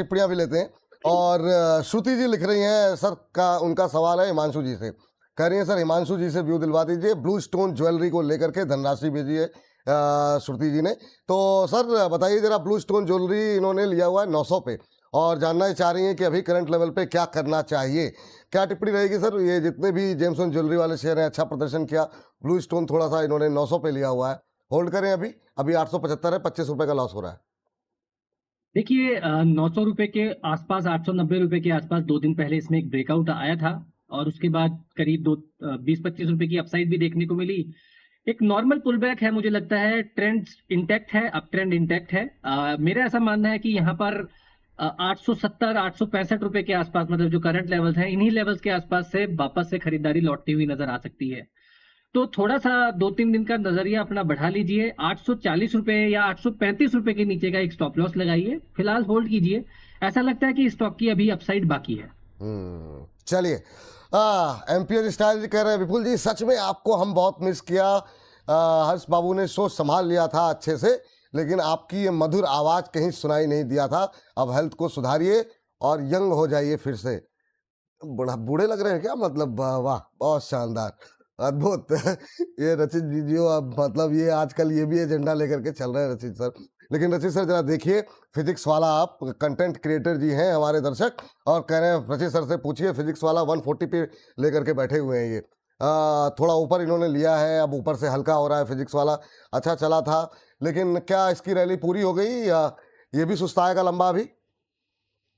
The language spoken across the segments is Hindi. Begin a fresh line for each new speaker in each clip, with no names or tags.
टिप्पणियां भी लेते हैं। और श्रुति जी लिख रही हैं सर का, उनका सवाल है हिमांशु जी से। कह रही हैं सर हिमांशु जी से व्यू दिलवा दीजिए, ब्लू स्टोन ज्वेलरी को लेकर के धनराशि भेजी है श्रुति जी ने। तो सर बताइए जरा, ब्लू स्टोन ज्वेलरी इन्होंने लिया हुआ है 900 पे, और जानना ही चाह रही हैं कि अभी करंट लेवल पे क्या करना चाहिए। क्या टिप्पणी रहेगी सर? ये जितने भी जेम्सन ज्वेलरी वाले शेयर हैं, अच्छा प्रदर्शन किया, ब्लू स्टोन थोड़ा सा इन्होंने 900 पे लिया हुआ है, होल्ड करें अभी? अभी 875 है, 25 रुपए का लॉस हो रहा है।
देखिए 900 रुपए के आसपास, 890 रुपए के आसपास 2 दिन पहले इसमें एक ब्रेकआउट आया था और उसके बाद करीब 20-25 रुपए की अपसाइड भी देखने को मिली। एक नॉर्मल पुलबैक है, मुझे लगता है ट्रेंड इंटैक्ट है, अप ट्रेंड इंटैक्ट है। मेरा ऐसा मानना है कि यहाँ पर 870-865 रुपए के आसपास, मतलब जो करंट लेवल्स हैं, इन्हीं लेवल्स के आसपास से वापस से खरीदारी लौटती हुई नजर आ सकती है। तो थोड़ा सा 2-3 दिन का नजरिया अपना बढ़ा लीजिए। 840 रुपए या 835 रुपए के नीचे का एक स्टॉप लॉस लगाइए, फिलहाल होल्ड कीजिए। ऐसा लगता है कि स्टॉक की अभी अपसाइड बाकी है।
चलिए, एमपीएस स्टाइल जी कह रहे हैं विपुल जी सच में आपको हम बहुत मिस किया। हर्ष बाबू ने शो संभाल लिया था अच्छे से, लेकिन आपकी ये मधुर आवाज कहीं सुनाई नहीं दिया था। अब हेल्थ को सुधारिए और यंग हो जाइए फिर से। बूढ़े लग रहे हैं क्या? मतलब वाह, बहुत शानदार, अद्भुत। ये रचित जी जो अब मतलब ये आजकल ये भी एजेंडा लेकर के चल रहे हैं रचित सर। लेकिन रचित सर जरा देखिए, फिजिक्स वाला आप कंटेंट क्रिएटर जी हैं हमारे दर्शक, और कह रहे हैं रचित सर से पूछिए, फिजिक्स वाला 140 पे लेकर के बैठे हुए हैं ये। थोड़ा ऊपर इन्होंने लिया है, अब ऊपर से हल्का हो रहा है फिजिक्स वाला। अच्छा चला था, लेकिन क्या इसकी रैली पूरी हो गई या ये भी सुस्ताएगा लंबा अभी?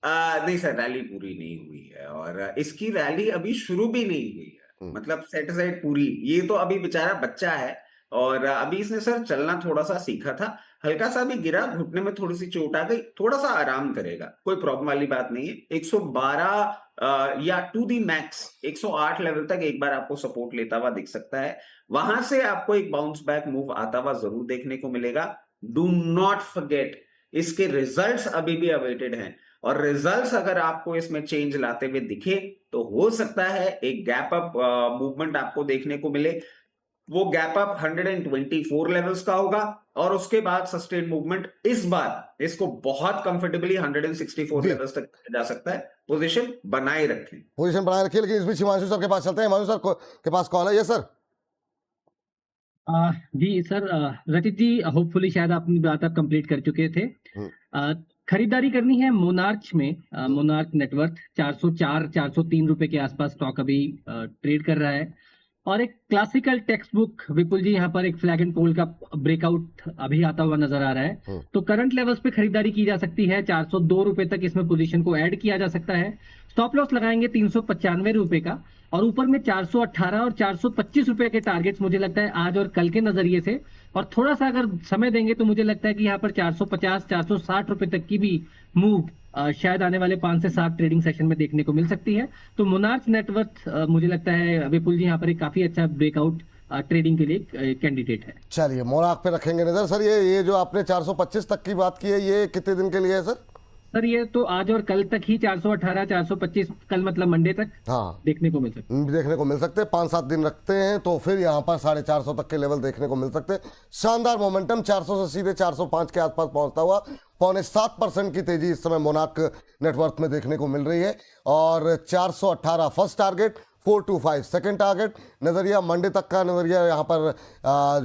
नहीं सर, रैली पूरी नहीं हुई है और इसकी रैली अभी शुरू भी नहीं हुई है। मतलब सेट साइड पूरी, ये तो अभी बेचारा बच्चा है और अभी इसने सर चलना थोड़ा सा सीखा था, हल्का सा भी गिरा, घुटने में थोड़ी सी चोट आ गई, थोड़ा सा आराम करेगा, कोई प्रॉब्लम वाली बात नहीं है। 112 या टू दी मैक्स 108 लेवल तक एक बार आपको सपोर्ट लेता हुआ दिख सकता है। वहां से आपको एक बाउंस बैक मूव आता हुआ जरूर देखने को मिलेगा। डू नॉट फॉरगेट, इसके रिजल्ट्स अभी भी अवेटेड हैं और रिजल्ट्स अगर आपको इसमें चेंज लाते हुए दिखे तो हो सकता है एक गैप अप मूवमेंट आपको देखने को मिले। वो गैप अप 124 लेवल्स का होगा और उसके बाद सस्टेन मूवमेंट इस बार इसको बहुत कंफर्टेबली 164
जी,
लेवल्स तक जा सकता है। पोजीशन बनाए रखें।
पोजीशन बनाए रखिए। लेकिन इस बीच हिमांशु सर के पास चलते हैं। हिमांशु सर के पास कॉल है। ये सर।
जी सर, रचित जी, होपफुली शायद अपनी बात आप कंप्लीट कर चुके थे।
हम्म,
खरीदारी करनी है मोनार्च में। मोनार्च नेटवर्थ 404-403 रुपए के आसपास स्टॉक अभी ट्रेड कर रहा है। और एक क्लासिकल टेक्स्ट बुक विपुल जी, यहाँ पर एक फ्लैग एंड पोल का ब्रेकआउट अभी आता हुआ नजर आ रहा है। तो करंट लेवल्स पे खरीदारी की जा सकती है। 402 रुपए तक इसमें पोजीशन को ऐड किया जा सकता है। स्टॉप लॉस लगाएंगे 395 रुपए का, और ऊपर में 418 और 425 रुपए के टारगेट्स मुझे लगता है आज और कल के नजरिए से। और थोड़ा सा अगर समय देंगे तो मुझे लगता है कि यहाँ पर 450-460 रुपए तक की भी मूव शायद आने वाले 5 से 7 ट्रेडिंग सेशन में देखने को मिल सकती है। तो मोनार्च नेटवर्थ मुझे लगता है विपुल जी यहाँ पर एक काफी अच्छा ब्रेकआउट ट्रेडिंग के लिए कैंडिडेट है।
चलिए मोनार्क पे रखेंगे नजर। सर ये जो आपने 425 तक की बात की है, ये कितने दिन के लिए है सर?
सर ये तो आज और कल तक ही 418-425, कल मतलब मंडे तक
हाँ,
देखने को मिल सकता है।
देखने को मिल सकते हैं। 5-7 दिन रखते हैं तो फिर यहाँ पर 450 तक के लेवल देखने को मिल सकते हैं। शानदार मोमेंटम, 400 से सीधे 405 के आसपास पहुंचता हुआ 6.25% की तेजी इस समय मोनार्क नेटवर्थ में देखने को मिल रही है। और 418 फर्स्ट टारगेट, 425 सेकंड टारगेट। नजरिया मंडे तक का नजरिया यहाँ पर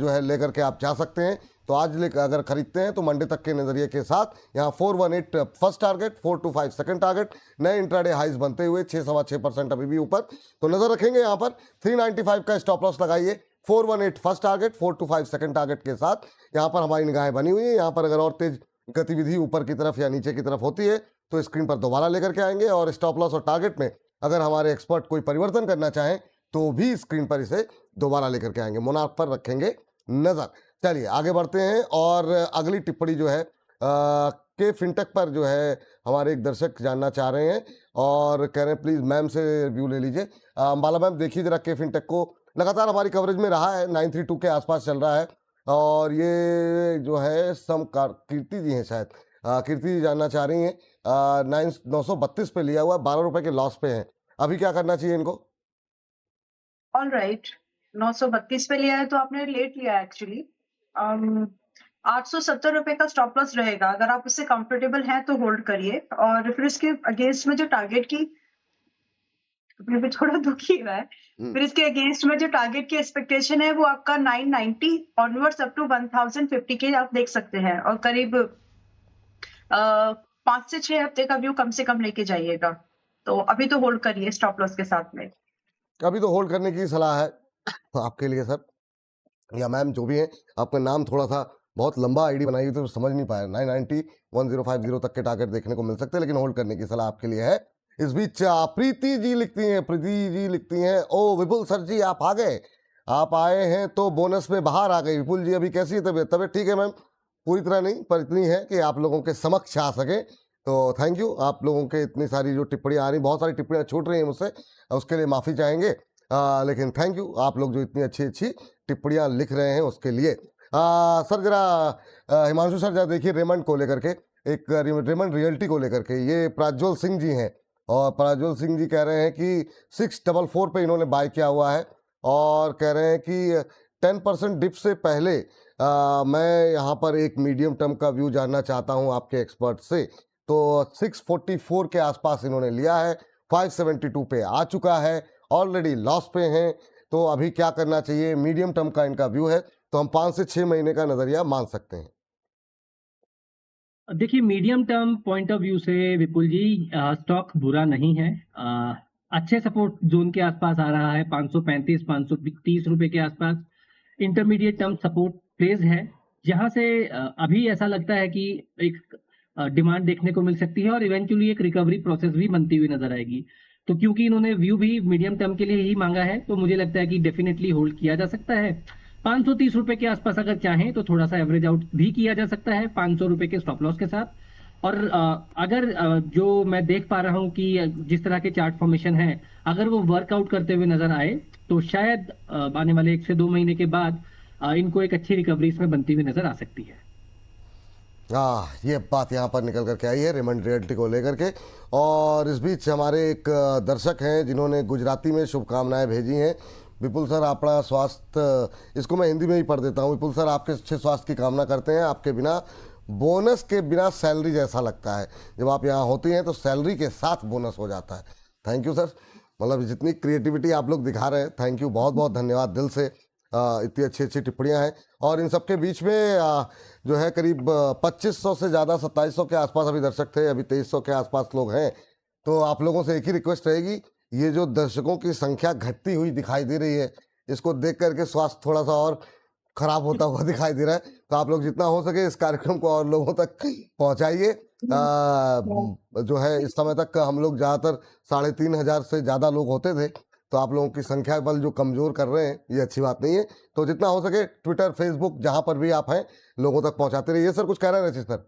जो है लेकर के आप जा सकते हैं। तो आज अगर खरीदते हैं तो मंडे तक के नजरिए के साथ यहाँ 418 फर्स्ट टारगेट, 425 सेकंड टारगेट। नए इंट्राडे हाइज बनते हुए 6-6.25% अभी भी ऊपर। तो नजर रखेंगे यहाँ पर। 395 का स्टॉप लॉस लगाइए। 418 फर्स्ट टारगेट, 425 सेकंड टारगेट के साथ यहाँ पर हमारी निगाहें बनी हुई है। यहाँ पर अगर और तेज गतिविधि ऊपर की तरफ या नीचे की तरफ होती है तो स्क्रीन पर दोबारा लेकर के आएंगे, और स्टॉप लॉस और टारगेट में अगर हमारे एक्सपर्ट कोई परिवर्तन करना चाहें तो भी स्क्रीन पर इसे दोबारा लेकर के आएंगे। मोनार्क पर रखेंगे नजर। चलिए आगे बढ़ते हैं। और अगली टिप्पणी जो है के फिनटेक पर जो है हमारे एक दर्शक जानना चाह रहे हैं और कह रहे हैं प्लीज मैम से रिव्यू ले लीजिए। अंबाला मैम देखिए जरा, के फिनटेक को लगातार हमारी कवरेज में रहा है, 932 के आसपास चल रहा है। और ये जो है कीर्ति जी हैं शायद, कीर्ति जी जानना चाह रही हैं। 932 पे लिया हुआ है, 12 रुपए के लॉस पे है, अभी क्या करना चाहिए इनको?
ऑल राइट, 932 पे लिया है तो आपने लेट लिया एक्चुअली। ₹870 का स्टॉप लॉस रहेगा। अगर आप उससे कंफर्टेबल हैं तो होल्ड करिए, और फिर इसके अगेंस्ट में जो टारगेट की, अभी भी थोड़ा दुख ही रहा है।
हम्म,
फिर इसके अगेंस्ट में जो टारगेट की एक्सपेक्टेशन है वो आपका 990 ऑनवर्ड्स अप टू 1050 के आप देख सकते हैं, और करीब 5 से 6 हफ्ते का व्यू कम से कम लेके जाइएगा। तो अभी तो होल्ड करिए स्टॉप लॉस के साथ में।
अभी तो होल्ड करने की सलाह है आपके लिए सर या मैम, जो भी है। आपका नाम थोड़ा सा बहुत लंबा आईडी बनाई हुई तो समझ नहीं पाया। 990 1050 तक के टारगेट देखने को मिल सकते हैं, लेकिन होल्ड करने की सलाह आपके लिए है। इस बीच प्रीति जी लिखती हैं, ओ विपुल सर जी आप आ गए, आप आए हैं तो बोनस में बाहर आ गए। विपुल जी अभी कैसी है तबीयत? तबीयत ठीक है मैम, पूरी तरह नहीं पर इतनी है कि आप लोगों के समक्ष आ सके। तो थैंक यू, आप लोगों के इतनी सारी जो टिप्पणियाँ आ रही, बहुत सारी टिप्पणियाँ छूट रही हैं मुझसे, उसके लिए माफ़ी चाहेंगे। लेकिन थैंक यू आप लोग जो इतनी अच्छी अच्छी टिप्पणियाँ लिख रहे हैं उसके लिए। सर जरा हिमांशु सर जरा देखिए रेमंड को लेकर के, एक रेमंड रियल्टी को लेकर के, ये प्राज्वल सिंह जी हैं, और प्राज्वल सिंह जी कह रहे हैं कि 644 पे इन्होंने बाय किया हुआ है, और कह रहे हैं कि 10% डिप से पहले मैं यहाँ पर एक मीडियम टर्म का व्यू जानना चाहता हूँ आपके एक्सपर्ट से। तो 644 के आसपास इन्होंने लिया है, 572 पे आ चुका है, ऑलरेडी लॉस पे हैं। तो अभी क्या करना चाहिए? मीडियम टर्म का इनका व्यू है, तो हम 5 से 6 महीने का नजरिया मान सकते हैं।
देखिए, medium term point of view से विपुल जी स्टॉक बुरा नहीं है। अच्छे सपोर्ट जोन के आसपास आ रहा है, 535 530 रुपए के आसपास इंटरमीडिएट टर्म सपोर्ट प्लेस है, जहां से अभी ऐसा लगता है कि एक डिमांड देखने को मिल सकती है और इवेंचुअली एक रिकवरी प्रोसेस भी बनती हुई नजर आएगी। तो क्योंकि इन्होंने व्यू भी मीडियम टर्म के लिए ही मांगा है, तो मुझे लगता है कि डेफिनेटली होल्ड किया जा सकता है। 530 रुपए के आसपास अगर चाहें तो थोड़ा सा एवरेज आउट भी किया जा सकता है 500 रुपए के स्टॉप लॉस के साथ। और अगर जो मैं देख पा रहा हूं कि जिस तरह के चार्ट फॉर्मेशन है, अगर वो वर्कआउट करते हुए नजर आए तो शायद आने वाले 1 से 2 महीने के बाद इनको एक अच्छी रिकवरी इसमें बनती हुई नजर आ सकती है।
ये बात यहाँ पर निकल करके आई है रेमंड रियल्टी को लेकर के। और इस बीच हमारे एक दर्शक हैं जिन्होंने गुजराती में शुभकामनाएं भेजी हैं। विपुल सर अपना स्वास्थ्य, इसको मैं हिंदी में ही पढ़ देता हूँ। विपुल सर आपके अच्छे स्वास्थ्य की कामना करते हैं। आपके बिना बोनस के बिना सैलरी जैसा लगता है, जब आप यहाँ होती हैं तो सैलरी के साथ बोनस हो जाता है। थैंक यू सर, मतलब जितनी क्रिएटिविटी आप लोग दिखा रहे हैं, थैंक यू, बहुत बहुत धन्यवाद दिल से। इतनी अच्छी अच्छी टिप्पणियाँ हैं। और इन सबके बीच में जो है करीब 2500 से ज़्यादा, 2700 के आसपास अभी दर्शक थे, अभी 2300 के आसपास लोग हैं। तो आप लोगों से एक ही रिक्वेस्ट रहेगी, ये जो दर्शकों की संख्या घटती हुई दिखाई दे रही है, इसको देख करके स्वास्थ्य थोड़ा सा और खराब होता हुआ दिखाई दे रहा है। तो आप लोग जितना हो सके इस कार्यक्रम को और लोगों तक पहुंचाइए। जो है इस समय तक हम लोग ज़्यादातर 3500 से ज़्यादा लोग होते थे, तो आप लोगों की संख्या बल जो कमज़ोर कर रहे हैं, ये अच्छी बात नहीं है। तो जितना हो सके ट्विटर, फेसबुक, जहाँ पर भी आप हैं, लोगों तक पहुंचाते रहिए। सर कुछ कह रहे हैं रचित सर?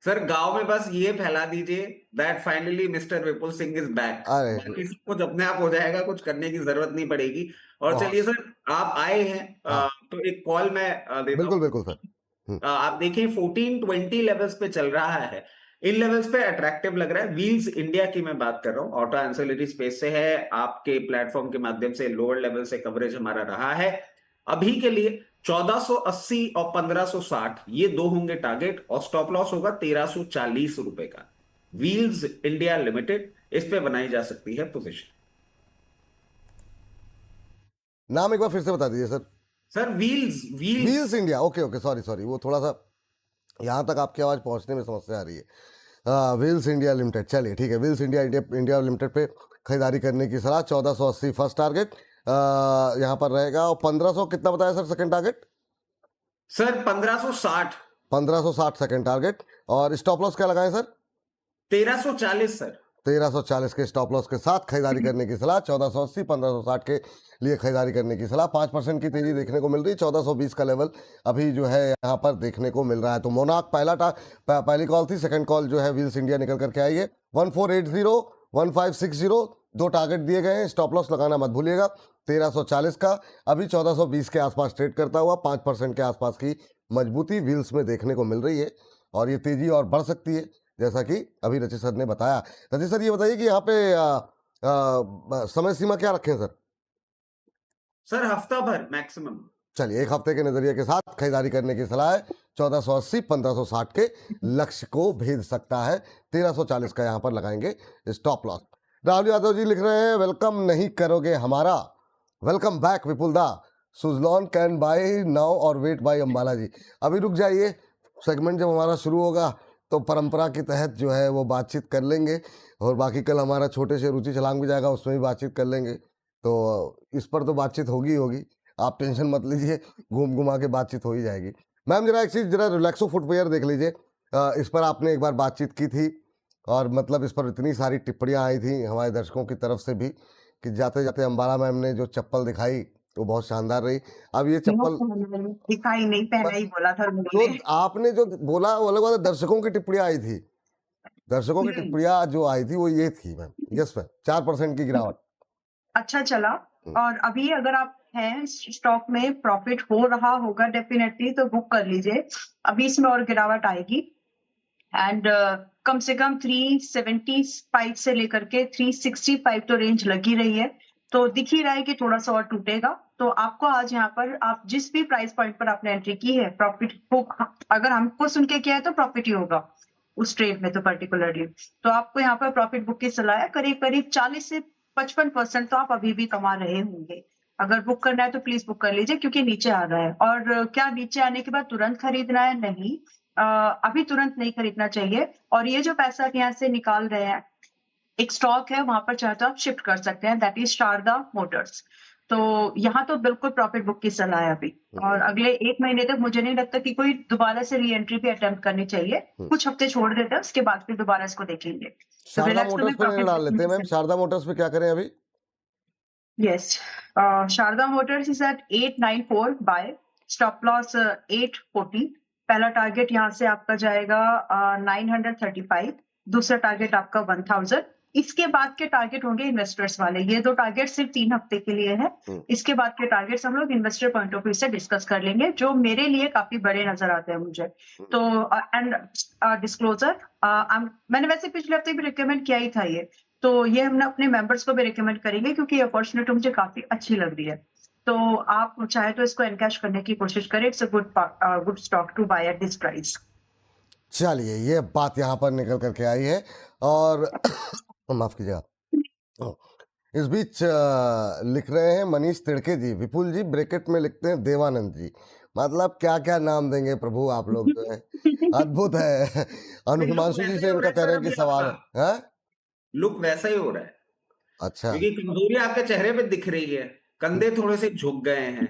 सर गांव में बस ये फैला दीजिए that finally mister Vipul Singh is back.
अरे
बाकी सब कुछ अपने आप हो जाएगा, कुछ करने की जरूरत नहीं पड़ेगी। और
हाँ,
चलिए सर, आप आए हैं
हाँ,
तो एक कॉल मैं देता
बिल्कुल
हूँ।
बिल्कुल सर।
आप देखिए 1420 लेवल्स पे चल रहा है। इन लेवल्स पे अट्रैक्टिव लग रहा है। व्हील्स इंडिया की मैं बात कर रहा हूँ, ऑटो एंसिलरी स्पेस से है, आपके प्लेटफॉर्म के माध्यम से लोअर लेवल से कवरेज हमारा रहा है। अभी के लिए 1480 और 1560 ये दो होंगे टारगेट, और स्टॉप लॉस होगा 1340 रुपए का। व्हील्स इंडिया लिमिटेड, इस पे बनाई जा सकती है पोजीशन।
नाम एक बार फिर से बता दीजिए sir.
Sir wheels wheels
wheels India, okay okay, sorry, वो थोड़ा सा यहाँ तक आपकी आवाज़ पहुँचने में समस्या आ रही है। व्हील्स इंडिया लिमिटेड, चलिए ठीक है। व्हील्स इंडिया लिमिटेड पे खरीदारी करने की सलाह। 1480 फर्स्ट टारगेट यहाँ पर रहेगा, और 1500 कितना बताया sir second target?
Sir 1560
1560 second target. और स्टॉप लॉस क्या लगाएं सर?
1340 सर।
1340 के स्टॉप लॉस के साथ खरीदारी करने की सलाह। 1480 1560 के लिए खरीदारी करने की सलाह। 5% की तेजी देखने को मिल रही है। 1420 का लेवल अभी जो है यहाँ पर देखने को मिल रहा है। तो मोनाक पहली कॉल थी, सेकंड कॉल जो है व्हील्स इंडिया निकल करके आई है। 1480 1560 दो टारगेट दिए गए हैं। स्टॉप लॉस लगाना मत भूलिएगा। 1340 का अभी 1420 के आसपास ट्रेड करता हुआ 5% के आसपास की मजबूती व्हील्स में देखने को मिल रही है, और ये तेजी और बढ़ सकती है जैसा कि अभी रचित सर ने बताया। रचित सर ये बताइए कि यहाँ पे समय सीमा क्या रखें सर?
सर हफ्ता भर मैक्सिमम।
चलिए, एक हफ्ते के नजरिए के साथ खरीदारी करने की सलाह है। 1480 1560 के लक्ष्य को भेद सकता है। 1340 का यहाँ पर लगाएंगे स्टॉप लॉस। राहुल यादव जी लिख रहे हैं, वेलकम नहीं करोगे हमारा। वेलकम बैक विपुल दा। सुजलॉन कैन बाय नाउ और वेट बाय अंबाला जी। अभी रुक जाइए, सेगमेंट जब हमारा शुरू होगा तो परंपरा के तहत जो है वो बातचीत कर लेंगे, और बाकी कल हमारा छोटे से रुचि छलांग भी जाएगा, उसमें भी बातचीत कर लेंगे। तो इस पर तो बातचीत होगी ही होगी, आप टेंशन मत लीजिए, घूम घुमा के बातचीत हो ही जाएगी। मैम जरा एक चीज़, जरा रिलैक्सो फुटवेयर देख लीजिए। इस पर आपने एक बार बातचीत की थी, और मतलब इस पर इतनी सारी टिप्पणियां आई थी हमारे दर्शकों की तरफ से भी कि जाते जाते अंबाला मैम ने जो चप्पल दिखाई वो बहुत शानदार रही। अब ये चप्पल
दिखाई नहीं, पहना ही बोला था
जो
उन्होंने।
आपने जो बोला वो अलग बात है, दर्शकों की टिप्पणियां आई थी, दर्शकों की टिप्पणियां जो आई थी वो ये थी मैम। यस मैम, 4% की गिरावट।
अच्छा चला। और अभी अगर आप हैं स्टॉक में, प्रॉफिट हो रहा होगा डेफिनेटली, तो बुक कर लीजिए। अभी इसमें और गिरावट आएगी। एंड कम से कम 375 से लेकर के 365 तो रेंज लगी रही है, तो दिख ही रहा है कि थोड़ा सा और टूटेगा। तो आपको आज यहाँ पर, आप जिस भी प्राइस पॉइंट पर आपने एंट्री की है, प्रॉफिट अगर हमको सुन के किया है तो प्रॉफिट ही होगा उस ट्रेड में तो पर्टिकुलरली। तो आपको यहाँ पर प्रॉफिट बुक की सलाह है। करीब करीब 40 से 55% तो आप अभी भी कमा रहे होंगे। अगर बुक करना है तो प्लीज बुक कर लीजिए, क्योंकि नीचे आ रहा है। और क्या नीचे आने के बाद तुरंत खरीदना है? नहीं, अभी तुरंत नहीं खरीदना चाहिए। और ये जो पैसा आप यहाँ से निकाल रहे हैं, एक स्टॉक है वहां पर चाहे तो आप शिफ्ट कर सकते हैं, दैट इज शारदा मोटर्स। तो यहाँ तो बिल्कुल प्रॉफिट बुक की सलाह है अभी। और अगले 1 महीने तक मुझे नहीं लगता कि कोई दोबारा से री एंट्री भी अटेम्प्ट करनी चाहिए। कुछ हफ्ते छोड़ देते हैं, उसके बाद फिर दोबारा इसको देखेंगे। तो
शारदा
रिलैक्स
मोटर्स पे नहीं डाल लेते हैं मैम? शारदा मोटर्स पे क्या करें अभी?
Yes. Sharda Motors is at 894 buy, stop loss 840। पहला टारगेट यहाँ से आपका जाएगा 935, दूसरा टारगेट आपका 1000। इसके बाद के टारगेट होंगे इन्वेस्टर्स वाले। ये दो टारगेट सिर्फ 3 हफ्ते के लिए है। इसके बाद के टारगेट्स हम लोग इन्वेस्टर पॉइंट ऑफ व्यू से डिस्कस कर लेंगे, जो मेरे लिए काफी बड़े नजर आते हैं मुझे। तो एंड डिस्क्लोजर, मैंने वैसे पिछले हफ्ते भी रिकमेंड किया ही था ये, तो ये हम अपने मेंबर्स को भी रिकमेंड करेंगे, क्योंकि ये अपॉर्चुनिटी मुझे काफी अच्छी लग रही है। तो आप चाहे तो इसको एनकैश करने की कोशिश करें। It's a good stock to buy at this price.
चलिए, ये बात यहाँ पर निकल करके आई है। और माफ कीजिएगा, इस बीच लिख रहे हैं मनीष तिड़के जी, विपुल जी ब्रैकेट में लिखते हैं देवानंद जी। मतलब क्या क्या नाम देंगे प्रभु आप लोग, जो है अद्भुत है। अनुहिमांशु जी से इनका कह रहे हैं कि सवाल है,
लुक वैसा ही हो रहा है।
अच्छा,
क्योंकि कमजोरी आपके चेहरे पे दिख रही है, कंधे थोड़े से झुक गए हैं,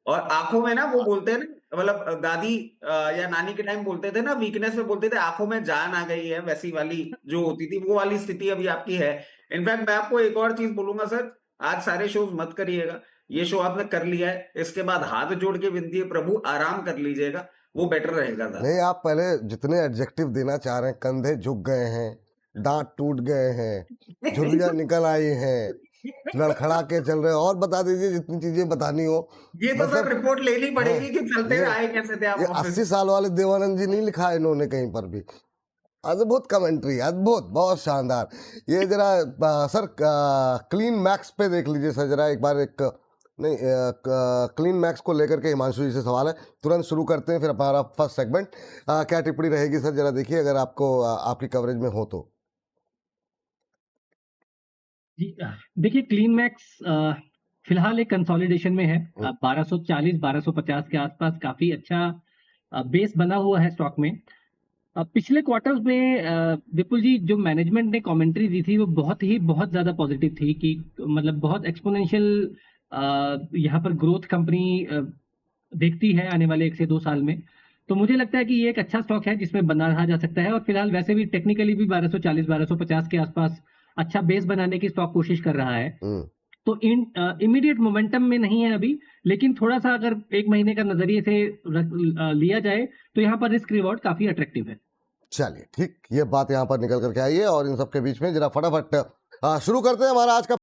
और आंखों में ना, वो बोलते हैं ना, मतलब दादी या नानी के टाइम बोलते थे ना, वीकनेस में बोलते थे आंखों में जान आ गई है, वैसी वाली जो होती थी, वो वाली स्थिति अभी आपकी है। इनफैक्ट मैं आपको एक और चीज बोलूंगा सर, आज सारे शोज मत करिएगा। ये शो आपने कर लिया है, इसके बाद हाथ जोड़ के विनती है, प्रभु आराम कर लीजिएगा, वो बेटर रहेगा।
नहीं, आप पहले जितने एडजेक्टिव देना चाह रहे हैं, कंधे झुक गए हैं, दांत टूट गए हैं, झुर्रियां निकल आई हैं, लड़खड़ा के चल रहे हैं, और बता दीजिए जितनी चीजें बतानी हो।
ये तो सर रिपोर्ट लेनी पड़ेगी कि चलते आए कैसे थे आप
ये
ऑफिस।
80 साल वाले देवानंद जी नहीं लिखा है इन्होंने कहीं पर भी। अद्भुत कमेंट्री, अद्भुत, बहुत शानदार। ये जरा सर क्लीन मैक्स पे देख लीजिए सर जरा एक बार। एक नहीं, क्लीन मैक्स को लेकर के हिमांशु जी से सवाल है, तुरंत शुरू करते हैं फिर हमारा फर्स्ट सेगमेंट। क्या टिप्पणी रहेगी सर, जरा देखिए अगर आपको आपकी कवरेज में हो तो।
जी देखिए, क्लीन मैक्स फिलहाल एक कंसोलिडेशन में है। 1240 1250 के आसपास काफी अच्छा बेस बना हुआ है स्टॉक में। पिछले क्वार्टर्स में विपुल जी जो मैनेजमेंट ने कमेंट्री दी थी वो बहुत ज्यादा पॉजिटिव थी, कि मतलब बहुत एक्सपोनेंशियल यहाँ पर ग्रोथ कंपनी देखती है आने वाले 1 से 2 साल में। तो मुझे लगता है कि ये एक अच्छा स्टॉक है जिसमें बना रहा जा सकता है। और फिलहाल वैसे भी टेक्निकली भी 1240 1250 के आसपास अच्छा बेस बनाने की स्टॉक कोशिश कर रहा है। तो इमीडिएट मोमेंटम में नहीं है अभी, लेकिन थोड़ा सा अगर 1 महीने का नजरिए से लिया जाए तो यहाँ पर रिस्क रिवॉर्ड काफी अट्रैक्टिव है।
चलिए ठीक, ये बात यहाँ पर निकल करके आई है। और इन सबके बीच में जरा फटाफट शुरू करते हैं हमारा आज का